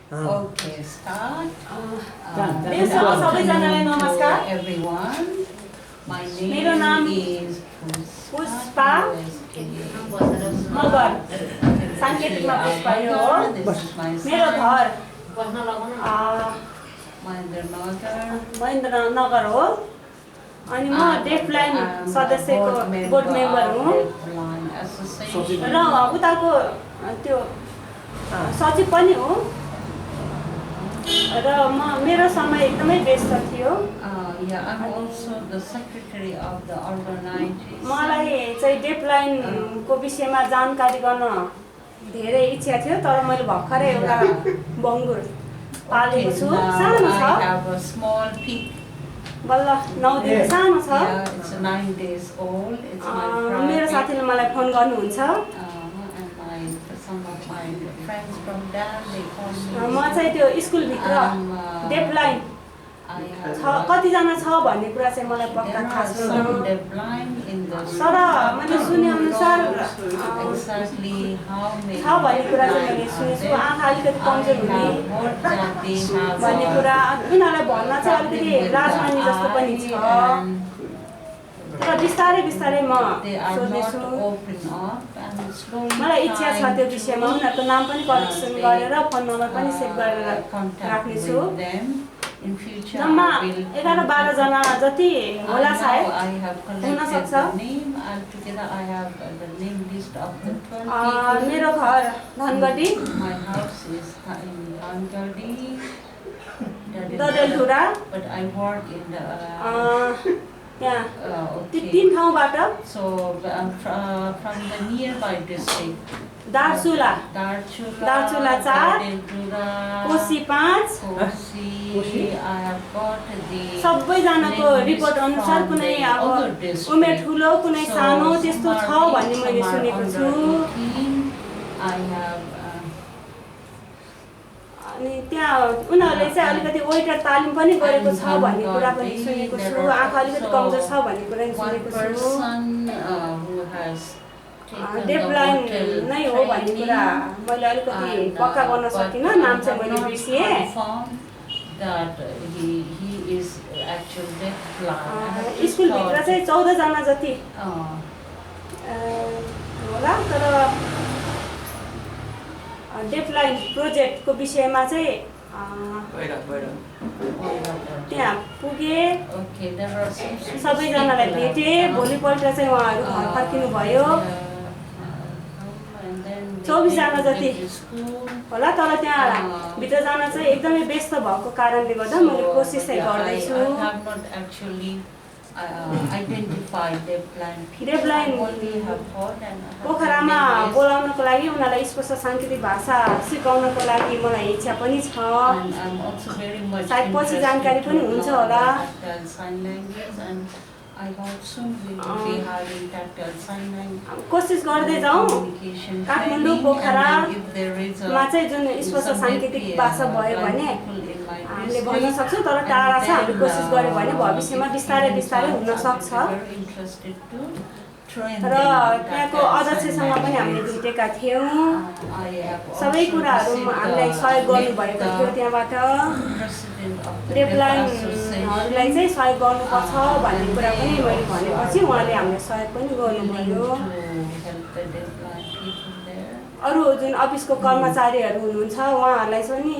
Okay, start. सबैजनालाई नमस्कार। Everyone. My मेरो नाम name is पुष्पा मगर साङ्केतिकमा पुष्पा यो हो। मेरो घर महेन्द्रनगर हो अनि म डेफलाइन सदस्यको बोर्ड मेम्बर हुँ र उताको त्यो सचिव पनि हो र मेरो समय एकदमै व्यस्त थियो। I'm also the secretary of the organization. मलाई चाहिँ डेफलाइनको विषयमा जानकारी गर्न धेरै इच्छा थियो तर मैले भर्खरै एउटा बङ्गुर पालेको छु। सानो छ, I have a small pig. बल्ल 9 दिन सानो छ। It's 9 days old. It's my मेरो साथीले मलाई फोन गर्नुहुन्छ। Some of my friends from there, they call me. म चाहिँ त्यो स्कुलभित्र डेफलाइन कतिजना छ भन्ने कुरा चाहिँ मलाई पक्का थाहा छैन। तर मैले सुनेअनुसार छ भन्ने कुरा चाहिँ मैले सुनेछु। आँखा अलिकति कमजोर हुने भन्ने कुरा उनीहरूलाई भन्न चाहिँ अलिकति लाज मान्ने जस्तो पनि छ। तर बिस्तारै बिस्तारै म सोध्नेछु। मलाई इच्छा छ त्यो विषयमा। उनीहरूको नाम पनि कलेक्सन गरेर फोन नम्बर पनि सेभ गरेर राख्नेछु। जम्मा 11-12 जना जति होला सायद हुन सक्छ। मेरो घर धनगढी ददेलधुरा त्यहाँ 3 ठाउँबाट from the nearby district. Darchula 4 Koshi 5 सबैजनाको रिपोर्ट अनुसार कुनै अब उमेर ठुलो कुनै सानो त्यस्तो छ भन्ने मैले सुनेको छु। अनि त्यहाँ उनीहरूले चाहिँ अलिकति वेटर तालिम पनि गरेको छ भन्ने कुरा पनि सुनेको छु। आँखा अलिकति कमजोर छ भन्ने कुरा पनि सुनेको छु। डेफलाइन नै हो भन्ने कुरा मैले अलिकति पक्का गर्न सकिनँ। नाम चाहिँ मैले बिर्सिएँ। स्कुलभित्र चाहिँ 14 जना जति होला। तर डेफलाइन प्रोजेक्टको विषयमा चाहिँ त्यहाँ पुगे, सबैजनालाई भेटेँ। भोलिपल्ट चाहिँ उहाँहरू घर फर्किनु भयो। 24 जना जति होला। तर त्यहाँ भित्र जान चाहिँ एकदमै व्यस्त भएको कारणले गर्दा मैले कोसिस चाहिँ गर्दैछु। डेफलाइन पोखरामा बोलाउनको लागि उनीहरूलाई स्पष्ट साङ्केतिक भाषा सिकाउनको लागि मलाई इच्छा पनि छ। सायद पछि जानकारी पनि हुन्छ होला। कोसिस गर्दै जाउँ। काठमाडौँ पोखरामा चाहिँ जुन स्पष्ट साङ्केतिक भाषा भयो भने हामीले भन्न सक्छौँ। तर टाढा छ, हामीले कोसिस गऱ्यो भने भविष्यमा बिस्तारै बिस्तारै हुन सक्छ। र त्यहाँको अध्यक्षसँग पनि हामीले भेटेका थियौँ। सबै कुराहरू हामीलाई सहयोग गर्नुभएको थियो। त्यहाँबाट डेफलाइनहरूलाई चाहिँ सहयोग गर्नुपर्छ भन्ने कुरा पनि मैले भनेपछि उहाँले हामीलाई सहयोग पनि गर्नुभयो। अरू जुन अफिसको कर्मचारीहरू हुनुहुन्छ उहाँहरूलाई चाहिँ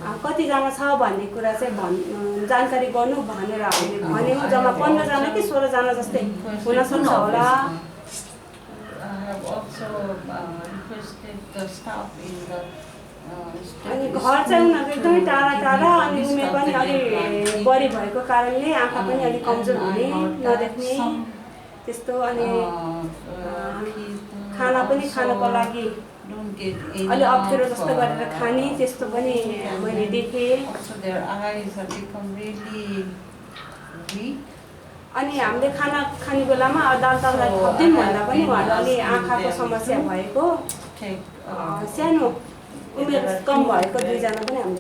कतिजना छ भन्ने कुरा चाहिँ जानकारी गर्नु भनेर हामीले भन्यौँ। जम्मा 15 जना कि 16 जना जस्तै हुन सक्छ होला। अनि घर चाहिँ उनीहरूको एकदमै टाढा टाढा अनि उमेर पनि अलिक बढी भएको कारणले आँखा पनि अलिक कमजोर हुने नदेख्ने त्यस्तो। अनि खाना पनि खानको लागि अलि अप्ठ्यारो जस्तो गरेर खाने त्यस्तो पनि मैले देखेँ। अनि हामीले खाना खाने बेलामा दाल-चामल थप्दिउँ भन्दा पनि उहाँहरू अलि आँखाको समस्या भएको सानो उमेर कम भएको 2 जना पनि हामीले